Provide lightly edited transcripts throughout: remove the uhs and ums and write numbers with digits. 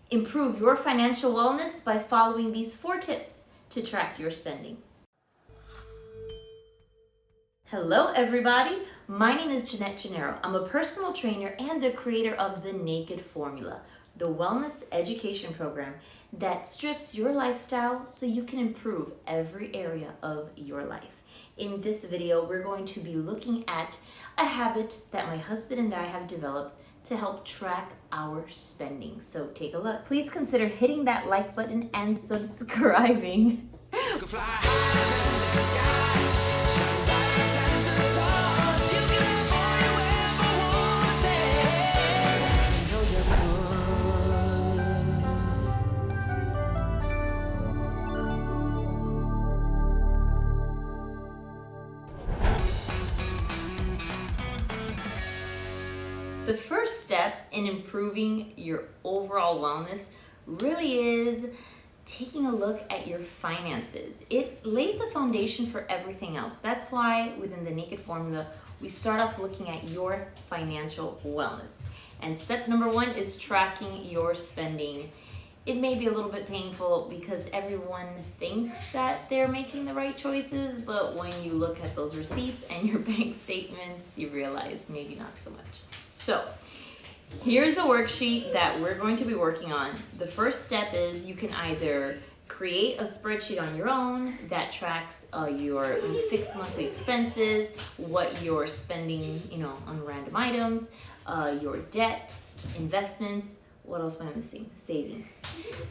Improve your financial wellness by following these 4 tips to track your spending. Hello everybody, my name is Jeanette Gennaro. I'm a personal trainer and the creator of the Naked Formula, the wellness education program that strips your lifestyle so you can improve every area of your life. In this video, we're going to be looking at a habit that my husband and I have developed to help track our spending. So take a look. Please consider hitting that like button and subscribing. The first step in improving your overall wellness really is taking a look at your finances. It lays a foundation for everything else. That's why within the Naked Formula, we start off looking at your financial wellness. And step number 1 is tracking your spending. It may be a little bit painful because everyone thinks that they're making the right choices, but when you look at those receipts and your bank statements, you realize maybe not so much. So here's a worksheet that we're going to be working on. The first step is you can either create a spreadsheet on your own that tracks your fixed monthly expenses, what you're spending, on random items, your debt, investments. What else am I missing? Savings.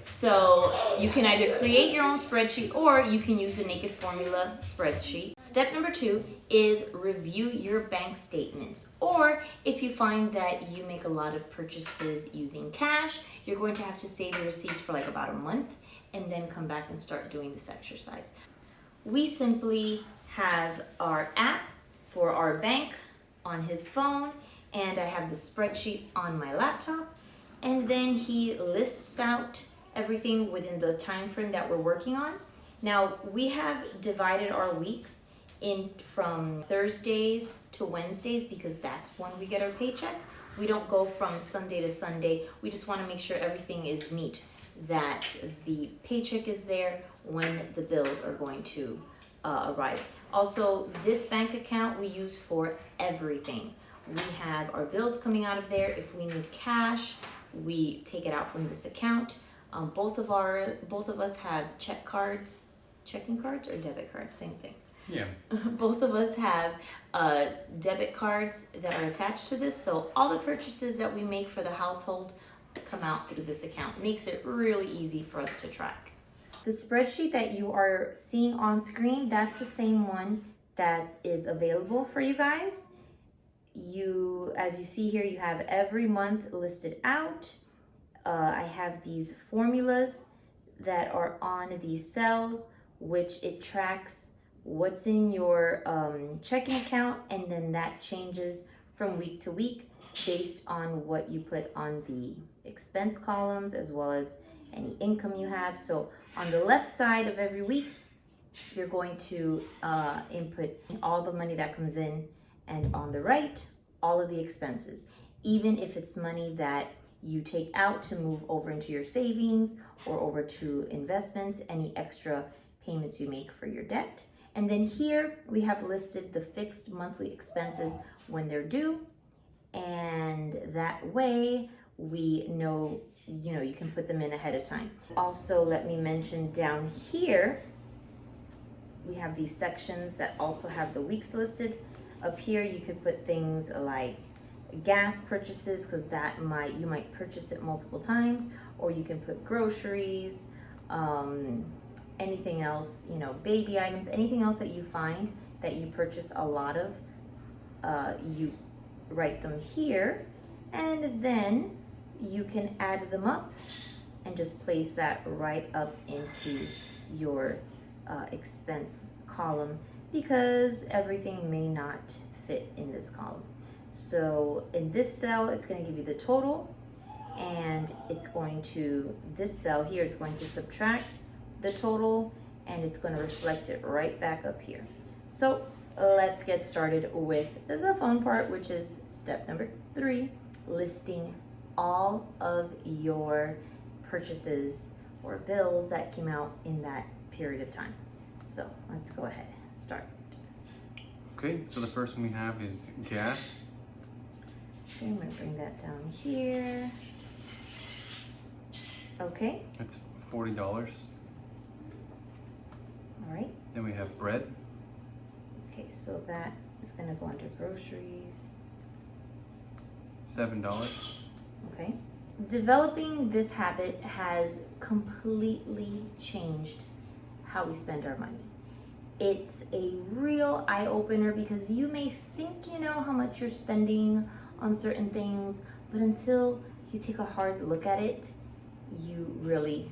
So you can either create your own spreadsheet or you can use the Naked Formula spreadsheet. Step number 2 is review your bank statements. Or if you find that you make a lot of purchases using cash, you're going to have to save your receipts for like about a month and then come back and start doing this exercise. We simply have our app for our bank on his phone, and I have the spreadsheet on my laptop. And then he lists out everything within the time frame that we're working on. Now, we have divided our weeks in from Thursdays to Wednesdays because that's when we get our paycheck. We don't go from Sunday to Sunday. We just want to make sure everything is neat, that the paycheck is there when the bills are going to arrive. Also, this bank account we use for everything. We have our bills coming out of there. If we need cash, we take it out from this account. Both of us have checking cards or debit cards, same thing. Yeah. Both of us have debit cards that are attached to this, so all the purchases that we make for the household come out through this account. It makes it really easy for us to track. The spreadsheet that you are seeing on screen, that's the same one that is available for you guys. As you see here, you have every month listed out. I have these formulas that are on these cells, which it tracks what's in your checking account, and then that changes from week to week based on what you put on the expense columns as well as any income you have. So on the left side of every week, you're going to input all the money that comes in, and on the right, all of the expenses, even if it's money that you take out to move over into your savings or over to investments, any extra payments you make for your debt. And then here we have listed the fixed monthly expenses when they're due, and that way we know, you can put them in ahead of time. Also, let me mention down here, we have these sections that also have the weeks listed. Up here, you could put things like gas purchases, because you might purchase it multiple times, or you can put groceries, anything else, baby items, anything else that you find that you purchase a lot of, you write them here, and then you can add them up and just place that right up into your expense column, because everything may not fit in this column. So in this cell, it's going to give you the total, and this cell here is going to subtract the total, and it's going to reflect it right back up here. So let's get started with the fun part, which is step number 3, listing all of your purchases or bills that came out in that period of time. So let's go ahead, start. Okay, so the first one we have is gas. Okay, I'm gonna bring that down here. Okay. That's $40. All right. Then we have bread. Okay, so that is gonna go under groceries. $7. Okay. Developing this habit has completely changed how we spend our money. It's a real eye-opener because you may think you know how much you're spending on certain things, but until you take a hard look at it, you really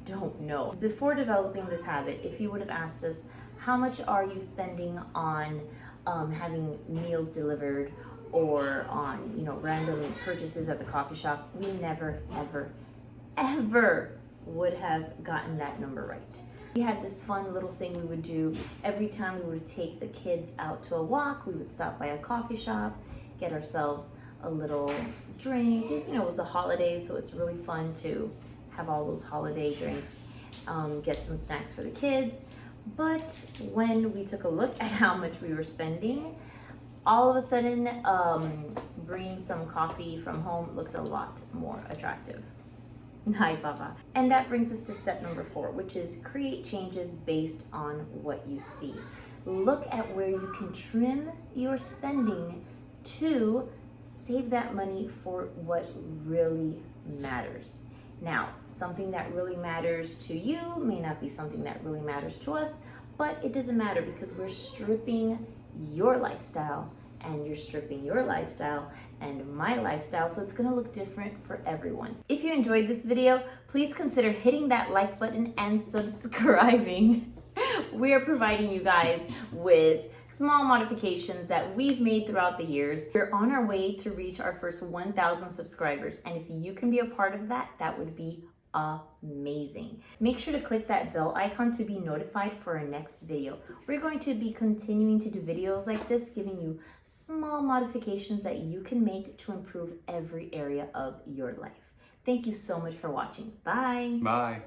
don't know. Before developing this habit, if you would have asked us, how much are you spending on having meals delivered or on, you know, random purchases at the coffee shop, we never, ever, ever would have gotten that number right. We had this fun little thing we would do every time we would take the kids out to a walk. We would stop by a coffee shop, get ourselves a little drink. You know, it was the holidays, so it's really fun to have all those holiday drinks, get some snacks for the kids. But when we took a look at how much we were spending, all of a sudden, bringing some coffee from home looked a lot more attractive. Hi, Papa. And that brings us to step number 4, which is create changes based on what you see. Look at where you can trim your spending to save that money for what really matters. Now, something that really matters to you may not be something that really matters to us, but it doesn't matter because we're stripping your lifestyle and you're stripping your lifestyle and my lifestyle, so it's gonna look different for everyone. If you enjoyed this video, please consider hitting that like button and subscribing. We are providing you guys with small modifications that we've made throughout the years. We're on our way to reach our first 1,000 subscribers, and if you can be a part of that, that would be amazing. Make sure to click that bell icon to be notified for our next video. We're going to be continuing to do videos like this, giving you small modifications that you can make to improve every area of your life. Thank you so much for watching. Bye. Bye.